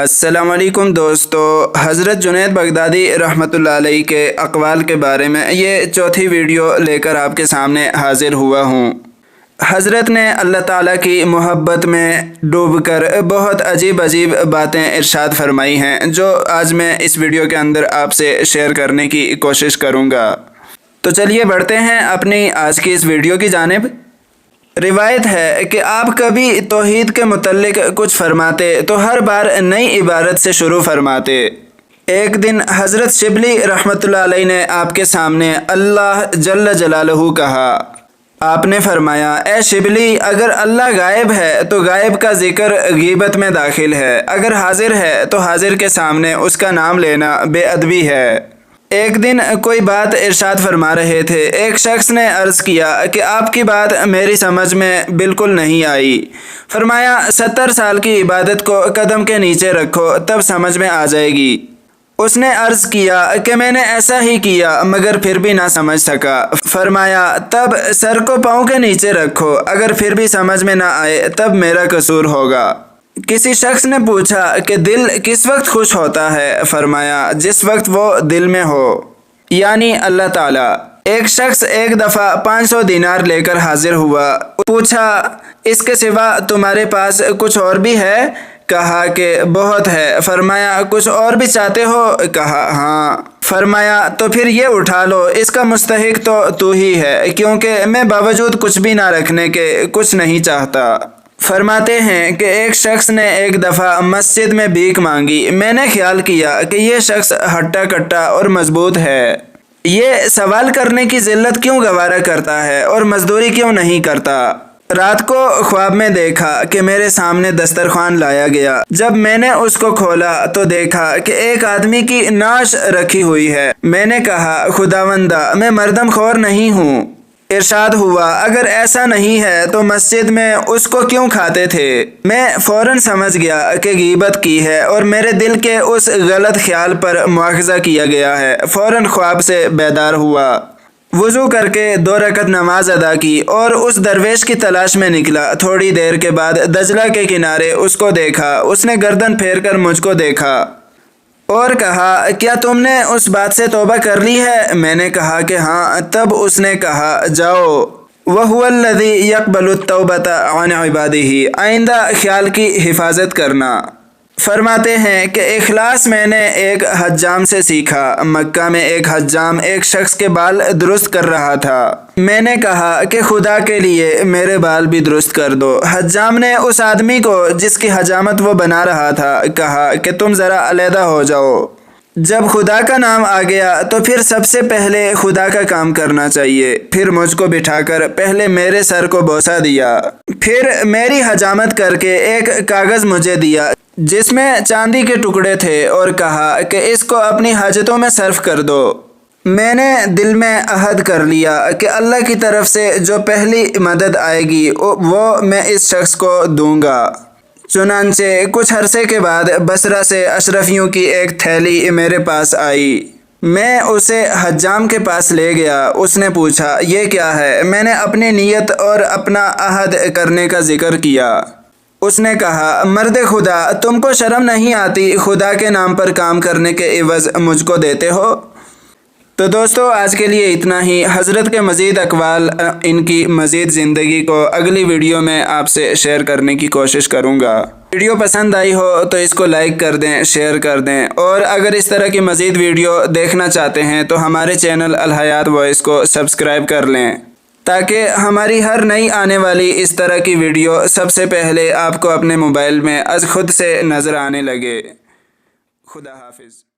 السلام علیکم دوستو، حضرت جنید بغدادی رحمۃ اللہ علیہ کے اقوال کے بارے میں یہ چوتھی ویڈیو لے کر آپ کے سامنے حاضر ہوا ہوں۔ حضرت نے اللہ تعالیٰ کی محبت میں ڈوب کر بہت عجیب باتیں ارشاد فرمائی ہیں، جو آج میں اس ویڈیو کے اندر آپ سے شیئر کرنے کی کوشش کروں گا۔ تو چلیے بڑھتے ہیں اپنی آج کی اس ویڈیو کی جانب۔ روایت ہے کہ آپ کبھی توحید کے متعلق کچھ فرماتے تو ہر بار نئی عبارت سے شروع فرماتے۔ ایک دن حضرت شبلی رحمۃ اللہ علیہ نے آپ کے سامنے اللہ جل جلالہ کہا۔ آپ نے فرمایا، اے شبلی، اگر اللہ غائب ہے تو غائب کا ذکر غیبت میں داخل ہے، اگر حاضر ہے تو حاضر کے سامنے اس کا نام لینا بے ادبی ہے۔ ایک دن کوئی بات ارشاد فرما رہے تھے، ایک شخص نے عرض کیا کہ آپ کی بات میری سمجھ میں بالکل نہیں آئی۔ فرمایا، 70 سال کی عبادت کو قدم کے نیچے رکھو، تب سمجھ میں آ جائے گی۔ اس نے عرض کیا کہ میں نے ایسا ہی کیا مگر پھر بھی نہ سمجھ سکا۔ فرمایا، تب سر کو پاؤں کے نیچے رکھو، اگر پھر بھی سمجھ میں نہ آئے تب میرا قصور ہوگا۔ کسی شخص نے پوچھا کہ دل کس وقت خوش ہوتا ہے؟ فرمایا، جس وقت وہ دل میں ہو، یعنی اللہ تعالیٰ۔ ایک شخص ایک دفعہ 500 دینار لے کر حاضر ہوا۔ پوچھا، اس کے سوا تمہارے پاس کچھ اور بھی ہے؟ کہا کہ بہت ہے۔ فرمایا، کچھ اور بھی چاہتے ہو؟ کہا ہاں۔ فرمایا، تو پھر یہ اٹھا لو، اس کا مستحق تو ہی ہے، کیونکہ میں باوجود کچھ بھی نہ رکھنے کے کچھ نہیں چاہتا۔ فرماتے ہیں کہ ایک شخص نے ایک دفعہ مسجد میں بھیک مانگی۔ میں نے خیال کیا کہ یہ شخص ہٹا کٹا اور مضبوط ہے، یہ سوال کرنے کی ذلت کیوں گوارا کرتا ہے اور مزدوری کیوں نہیں کرتا؟ رات کو خواب میں دیکھا کہ میرے سامنے دسترخوان لایا گیا۔ جب میں نے اس کو کھولا تو دیکھا کہ ایک آدمی کی نعش رکھی ہوئی ہے۔ میں نے کہا، خداوندہ، میں مردم خور نہیں ہوں۔ ارشاد ہوا، اگر ایسا نہیں ہے تو مسجد میں اس کو کیوں کھاتے تھے؟ میں فوراً سمجھ گیا کہ غیبت کی ہے اور میرے دل کے اس غلط خیال پر مواخذہ کیا گیا ہے۔ فوراً خواب سے بیدار ہوا، وضو کر کے 2 رکعت نماز ادا کی اور اس درویش کی تلاش میں نکلا۔ تھوڑی دیر کے بعد دجلہ کے کنارے اس کو دیکھا۔ اس نے گردن پھیر کر مجھ کو دیکھا اور کہا، کیا تم نے اس بات سے توبہ کر لی ہے؟ میں نے کہا کہ ہاں۔ تب اس نے کہا، جاؤ، وَهُوَ الَّذِي يَقْبَلُ التَّوْبَةَ عَنْ عِبَادِهِ، آئندہ خیال کی حفاظت کرنا۔ فرماتے ہیں کہ اخلاص میں نے ایک حجام سے سیکھا۔ مکہ میں ایک حجام ایک شخص کے بال درست کر رہا تھا۔ میں نے کہا کہ خدا کے لیے میرے بال بھی درست کر دو۔ حجام نے اس آدمی کو جس کی حجامت وہ بنا رہا تھا کہا کہ تم ذرا علیحدہ ہو جاؤ۔ جب خدا کا نام آ گیا تو پھر سب سے پہلے خدا کا کام کرنا چاہیے۔ پھر مجھ کو بٹھا کر پہلے میرے سر کو بوسہ دیا، پھر میری حجامت کر کے ایک کاغذ مجھے دیا جس میں چاندی کے ٹکڑے تھے اور کہا کہ اس کو اپنی حاجتوں میں صرف کر دو۔ میں نے دل میں عہد کر لیا کہ اللہ کی طرف سے جو پہلی مدد آئے گی وہ میں اس شخص کو دوں گا۔ چنانچہ کچھ عرصے کے بعد بصرہ سے اشرفیوں کی ایک تھیلی میرے پاس آئی۔ میں اسے حجام کے پاس لے گیا۔ اس نے پوچھا، یہ کیا ہے؟ میں نے اپنی نیت اور اپنا عہد کرنے کا ذکر کیا۔ اس نے کہا، مرد خدا، تم کو شرم نہیں آتی خدا کے نام پر کام کرنے کے عوض مجھ کو دیتے ہو؟ تو دوستو، آج کے لیے اتنا ہی۔ حضرت کے مزید اقوال، ان کی مزید زندگی کو اگلی ویڈیو میں آپ سے شیئر کرنے کی کوشش کروں گا۔ ویڈیو پسند آئی ہو تو اس کو لائک کر دیں، شیئر کر دیں، اور اگر اس طرح کی مزید ویڈیو دیکھنا چاہتے ہیں تو ہمارے چینل الحیات وائس کو سبسکرائب کر لیں، تاکہ ہماری ہر نئی آنے والی اس طرح کی ویڈیو سب سے پہلے آپ کو اپنے موبائل میں از خود سے نظر آنے لگے۔ خدا حافظ۔